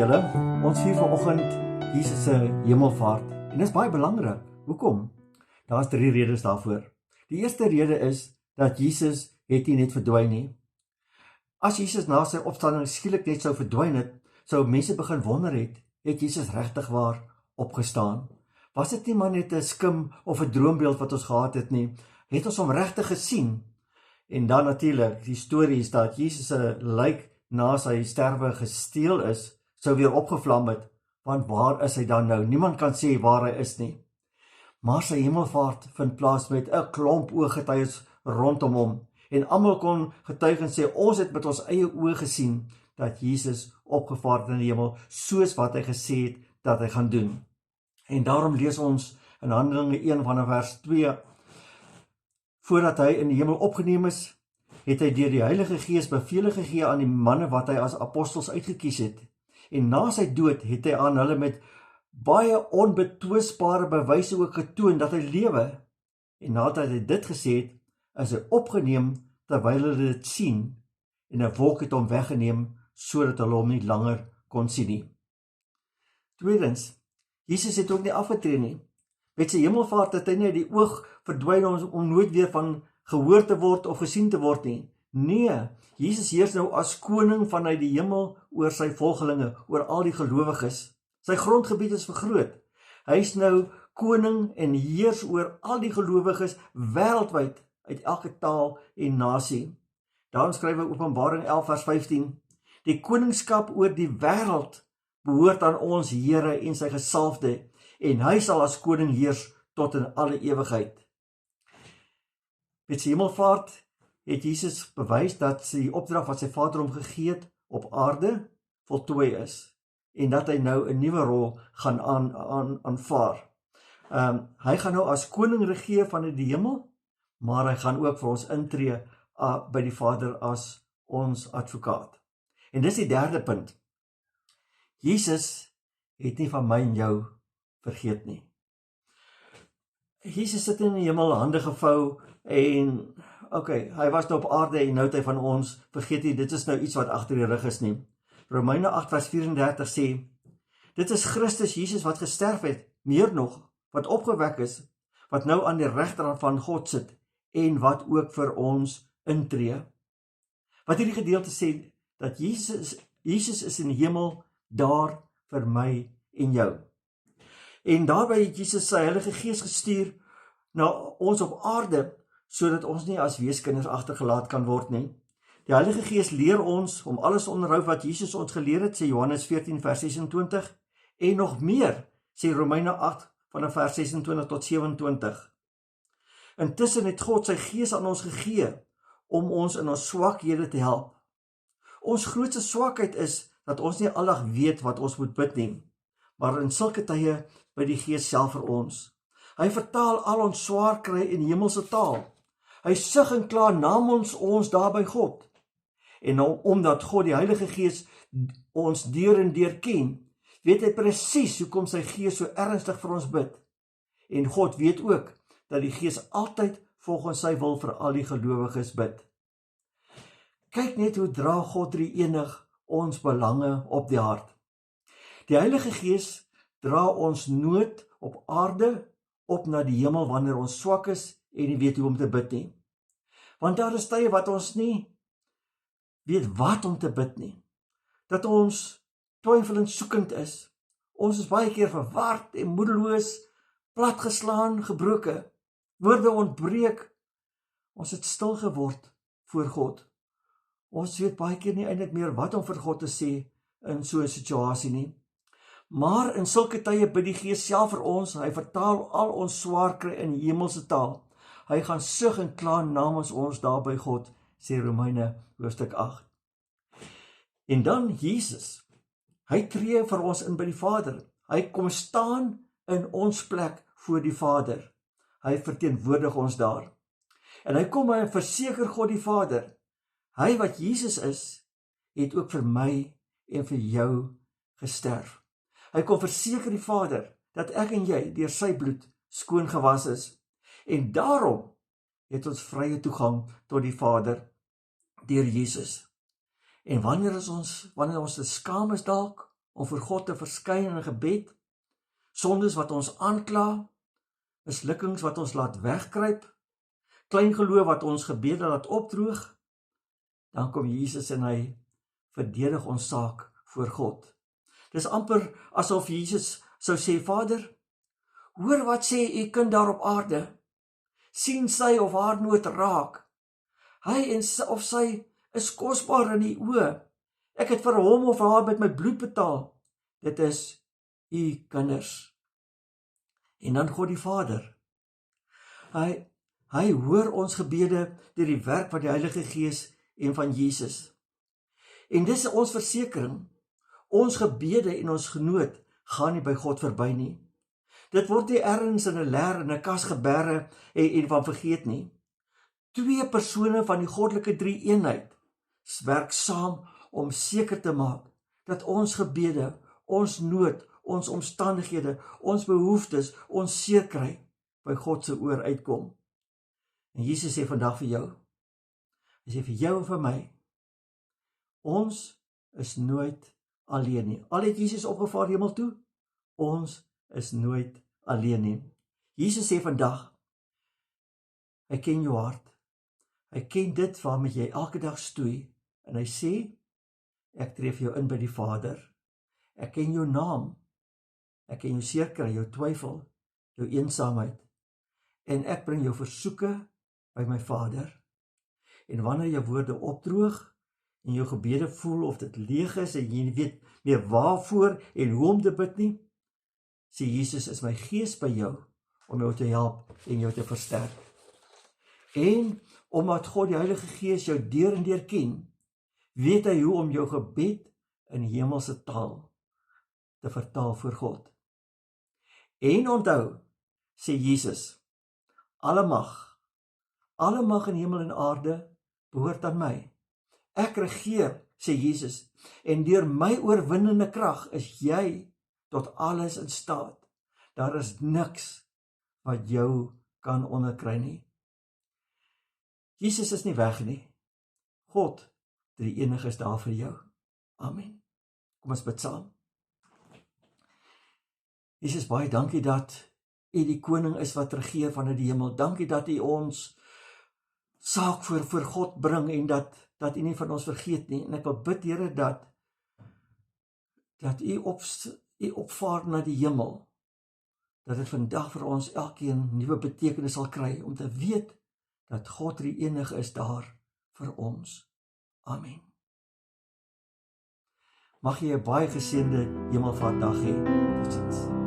julle. Ons vier vanoggend Jesus se hemelvaart. En dit is baie belangrik. Hoekom? Daar's 3 redes daarvoor. Die eerste rede is dat Jesus het nie net verdwyn nie. As Jesus na sy opstanding skielik net sou verdwyn het, sou mense begin wonder het Jesus regtig waar opgestaan? Was dit nie maar net 'n skim of 'n droombeeld wat ons gehad het nie? Het ons hom regtig gesien? En dan natuurlik, die storie is dat Jesus se lijk na sy sterwe gesteel is, sou weer opgevlam het, want waar is hy dan nou? Niemand kan sê waar hy is nie. Maar sy hemelvaart vind plaas met 'n klomp ooggetuies rondom hom, en almal kon getuig en sê, ons het met ons eie oë gesien, dat Jesus opgevaar het in die hemel, soos wat hy gesê het, dat hy gaan doen. En daarom lees ons in Handelinge 1 vanaf vers 2, voordat hy in die hemel opgeneem is, het hy deur die Heilige Gees bevele gegee aan die manne wat hy as apostels uitgekies het. En na sy dood het hy aan hulle met baie onbetwisbare bewyse ook getoon dat hy lewe. En nadat hy dit gesê het, is hy opgeneem terwyl hulle dit sien, en 'n wolk het hom weggeneem, sodat hulle hom nie langer kon sien nie. Tweedens, Jesus het ook nie afgetree nie. Met sy hemelvaart het hy nie die oog verdwyn om nooit weer van gehoor te word of gesien te word nie. Nee, Jesus heers nou as koning vanuit die hemel oor sy volgelinge, oor al die gelowiges. Sy grondgebied is vergroot. Hy is nou koning en heers oor al die gelowiges wêreldwyd uit elke taal en nasie. Daarom skryf hy Openbaring 11 vers 15, die koningskap oor die wêreld behoort aan ons Here en sy gesalfde, en hy sal as koning heers tot in alle ewigheid. Met sy hemelvaart het Jesus bewys dat die opdrag wat sy Vader hom gegee het op aarde voltooi is, en dat hy nou 'n nuwe rol gaan aanvaar. Hy gaan nou as koning regeer vanuit die hemel, maar hy gaan ook vir ons intree by die Vader as ons advokaat. En dis die derde punt. Jesus het nie van my en jou vergeet nie. Jesus sit in die hemel, hande gevou, en hy was nou op aarde en nou het hy van ons vergeet nie, dit is nou iets wat agter die rug is nie. Romeine 8 vers 34 sê, dit is Christus Jesus wat gesterf het, meer nog, wat opgewek is, wat nou aan die regterhand van God sit, en wat ook vir ons intree. Wat hierdie gedeelte sê, dat Jesus is in die hemel, daar vir my en jou. En daarby het Jesus sy Heilige Gees gestuur na ons op aarde, sodat ons nie as weeskinders agtergelaat kan word nie. Die Heilige Gees leer ons om alles te onderhou wat Jesus ons geleer het, sê Johannes 14 vers 26, en nog meer, sê Romeine 8 vanaf vers 26 tot 27. Intussen het God sy Gees aan ons gegee, om ons in ons swakhede te help. Ons grootste swakheid is, dat ons nie aldag weet wat ons moet bid nie, maar in sulke tye by die Gees self vir ons. Hy vertaal al ons swaar kry in hemelse taal. Hy sug en kla namens ons daar by God. En omdat God die Heilige Gees ons deur en deur ken, weet hy presies hoekom sy Gees so ernstig vir ons bid. En God weet ook dat die Gees altyd volgens sy wil vir al die gelowiges bid. Kyk net hoe dra God drie-enig ons belange op die hart. Die Heilige Gees dra ons nood op aarde op na die hemel wanneer ons swak is en nie weet hoe om te bid nie. Want daar is tye wat ons nie weet wat om te bid nie. Dat ons twyfelend soekend is. Ons is baie keer verward en moedeloos, platgeslaan, gebroke. Woorde ontbreek. Ons het stil geword voor God. Ons weet baie keer nie eintlik meer wat om vir God te sê in so 'n situasie nie. Maar in sulke tye bid die Gees self vir ons, hy vertaal al ons swaar kry in hemelse taal. Hy gaan sug en kla namens ons daar by God, sê Romeine hoofstuk 8. En dan Jesus, hy tree vir ons in by die Vader. Hy kom staan in ons plek voor die Vader. Hy verteenwoordig ons daar. En hy kom en verseker God die Vader, hy wat Jesus is, het ook vir my en vir jou gesterf. Hy kom verseker die Vader, dat ek en jy deur sy bloed skoon gewas is. En daarom het ons vrye toegang tot die Vader deur Jesus. En wanneer ons te skaam is dalk, om voor God te verskyn in gebed, sondes wat ons aankla, mislukkings wat ons laat wegkruip, klein geloof wat ons gebede laat opdroog, dan kom Jesus en hy verdedig ons saak voor God. Dis amper asof Jesus sou sê, Vader, hoor wat sê u kind daar op aarde, sien sy of haar nood raak, hy of sy is kosbaar in die oë, ek het vir hom of haar met my bloed betaal, dit is u kinders. En dan God die Vader, hy hoor ons gebede deur die werk van die Heilige Gees en van Jesus. En dis ons versekering, ons gebede en ons genood gaan nie by God verby nie. Dit word nie ergens in 'n leer in 'n kas geberre en van vergeet nie. Twee persone van die goddelike drie-eenheid werk saam om seker te maak dat ons gebede, ons nood, ons omstandighede, ons behoeftes, ons seerkry by God se oor uitkom. En Jesus sê vandag vir jou, hy sê vir jou en vir my, ons is nooit alleen nie. Al het Jesus opgevaar hemel toe, ons is nooit alleen nie. Jesus sê vandag, hy ken jou hart, hy ken dit waarmee jy elke dag stoei, en hy sê, ek tree vir jou in by die Vader, ek ken jou naam, ek ken jou seerkry, jou twyfel, jou eensaamheid, en ek bring jou versoeke by my Vader, en wanneer jou woorde opdroog, en jou gebede voel of dit leeg is, en jy weet meer waarvoor en hoe om te bid nie, sê Jesus, is my gees by jou, om jou te help en jou te versterk. En omdat God die Heilige Gees jou deur en deur ken, weet hy hoe om jou gebed in hemelse taal te vertaal voor God. En onthou, sê Jesus, alle mag in hemel en aarde behoort aan my. Ek regeer, sê Jesus, en deur my oorwinnende krag is jy tot alles in staat. Daar is niks wat jou kan onderkry nie. Jesus is nie weg nie. God, die enige is daar vir jou. Amen. Kom ons bid saam. Jesus, baie dankie dat u die koning is wat regeer vanuit die hemel. Dankie dat u ons saak voor God bring en dat u nie van ons vergeet nie. En ek wil bid, Here, dat u opvaar na die hemel, dat dit vandag vir ons elkeen nuwe betekenis sal kry, om te weet dat God die enige is daar vir ons. Amen. Mag jy 'n baie geseënde Hemelvaartdag hê. Totsiens.